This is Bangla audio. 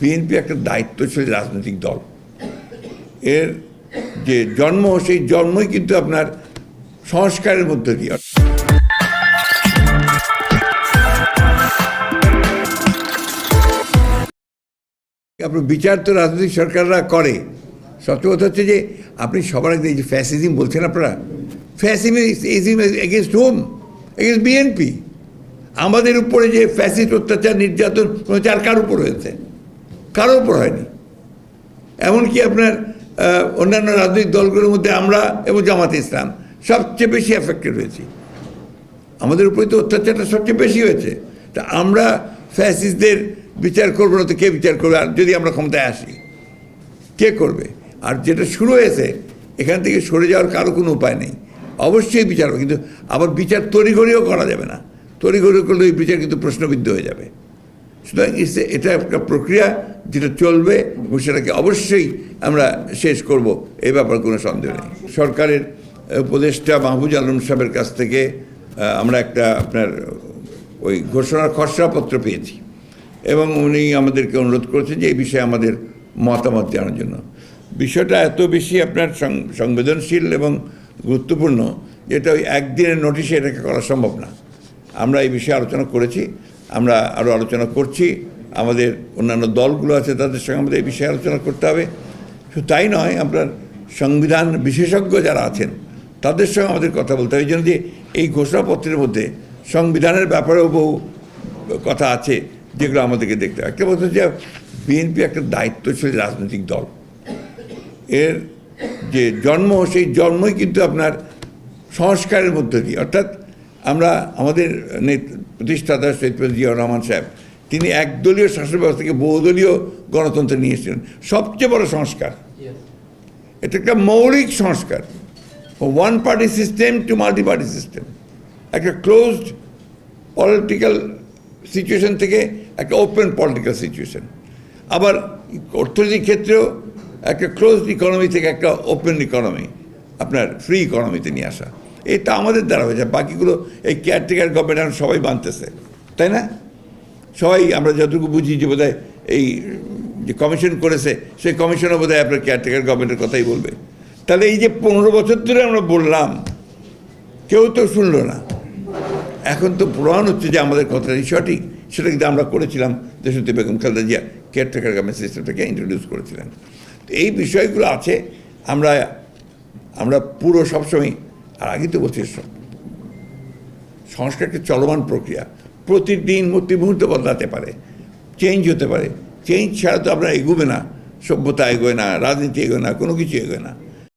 বিএনপি একটা দায়িত্বশীল রাজনৈতিক দল। এর যে জন্ম, সেই জন্মই কিন্তু আপনার সংস্কারের মধ্য দিয়ে। আপনার বিচার তো রাজনৈতিক সরকাররা করে। সবচেয়ে কথা হচ্ছে যে আপনি সবার আগে এই যে ফ্যাসিজম বলছেন, আপনারা fascism against home? Against BNP. আমাদের উপরে যে ফ্যাসিস্ট অত্যাচার, নির্যাতন কার উপর হয়েছে? কারোর উপর হয়নি। এমনকি আপনার অন্যান্য রাজনৈতিক দলগুলোর মধ্যে আমরা এবং জামাতে ইসলাম সবচেয়ে বেশি এফেক্টেড হয়েছি। আমাদের উপরে তো অত্যাচারটা সবচেয়ে বেশি হয়েছে। তা আমরা ফ্যাসিস্টদের বিচার করবো না তো কে বিচার করবে? আর যদি আমরা ক্ষমতায় আসি, কে করবে? আর যেটা শুরু হয়েছে, এখান থেকে সরে যাওয়ার কারো কোনো উপায় নেই। অবশ্যই বিচার হবে, কিন্তু আবার বিচার তড়িঘড়িও করা যাবে না। তড়িঘড়ি করলে ওই বিচার কিন্তু প্রশ্নবিদ্ধ হয়ে যাবে। সুতরাং এটা একটা প্রক্রিয়া যেটা চলবে এবং সেটাকে অবশ্যই আমরা শেষ করব, এই ব্যাপারে কোনো সন্দেহ নেই। সরকারের উপদেষ্টা মাহফুজ আলম সাহেবের কাছ থেকে আমরা একটা আপনার ওই ঘোষণার খসড়াপত্র পেয়েছি এবং উনি আমাদেরকে অনুরোধ করেছেন যে এই বিষয়ে আমাদের মতামত জানার জন্য। বিষয়টা এত বেশি আপনার সংবেদনশীল এবং গুরুত্বপূর্ণ যেটা ওই একদিনের নোটিশে এটাকে করা সম্ভব না। আমরা এই বিষয়ে আলোচনা করেছি, আমরা আরও আলোচনা করছি। আমাদের অন্যান্য দলগুলো আছে, তাদের সঙ্গে আমাদের এই বিষয়ে আলোচনা করতে হবে। শুধু তাই নয়, আপনার সংবিধান বিশেষজ্ঞ যারা আছেন তাদের সঙ্গে আমাদের কথা বলতে হবে। এই জন্য যে এই ঘোষণাপত্রের মধ্যে সংবিধানের ব্যাপারেও বহু কথা আছে যেগুলো আমাদেরকে দেখতে হবে। একটা কথা হচ্ছে বিএনপি একটা দায়িত্বশীল রাজনৈতিক দল। এর যে জন্ম, সেই জন্মই কিন্তু আপনার সংস্কারের মধ্য দিয়ে। অর্থাৎ আমরা আমাদের প্রতিষ্ঠাতা শহীদ প্রেসিডেন্ট জিয়াউর রহমান সাহেব, তিনি একদলীয় শাসন ব্যবস্থা থেকে বহুদলীয় গণতন্ত্রে নিয়ে এসেছিলেন। সবচেয়ে বড় সংস্কার এটা, একটা মৌলিক সংস্কার। One party system to multi party system, একটা ক্লোজড পলিটিক্যাল সিচুয়েশন থেকে একটা ওপেন পলিটিক্যাল সিচুয়েশন। আবার অর্থনৈতিক ক্ষেত্রেও একটা ক্লোজড ইকোনমি থেকে একটা ওপেন ইকোনমি, আপনার ফ্রি ইকোনমিতে নিয়ে আসা। এটা আমাদের দ্বারা হয়েছে। বাকিগুলো এই কেয়ারটেকার গভর্নমেন্ট সবাই বানতেছে, তাই না? সবাই আমরা যতটুকু বুঝি যে বোধহয় এই যে কমিশন করেছে, সেই কমিশনও বোধহয় আপনার কেয়ারটেকার গভর্নমেন্টের কথাই বলবে। তাহলে এই যে 15 বছর ধরে আমরা বললাম, কেউ তো শুনলো না। এখন তো প্রমাণ হচ্ছে যে আমাদের কথাটাই সঠিক। সেটা কিন্তু আমরা করেছিলাম, দেশনেত্রী বেগম খালেদা জিয়া কেয়ারটেকার গভর্নমেন্ট সিস্টেমটাকে ইন্ট্রোডিউস করেছিলেন। তো এই বিষয়গুলো আছে। আমরা পুরো সবসময়, আর আগে তো বলছি, সংস্কারকে চলমান প্রক্রিয়া, প্রতিদিন প্রতি মুহূর্তে বদলাতে পারে, চেঞ্জ হতে পারে। চেঞ্জ ছাড়া তো আপনার এগোবে না, সভ্যতা এগোয় না, রাজনীতি এগোয় না, কোনো কিছু এগোয় না।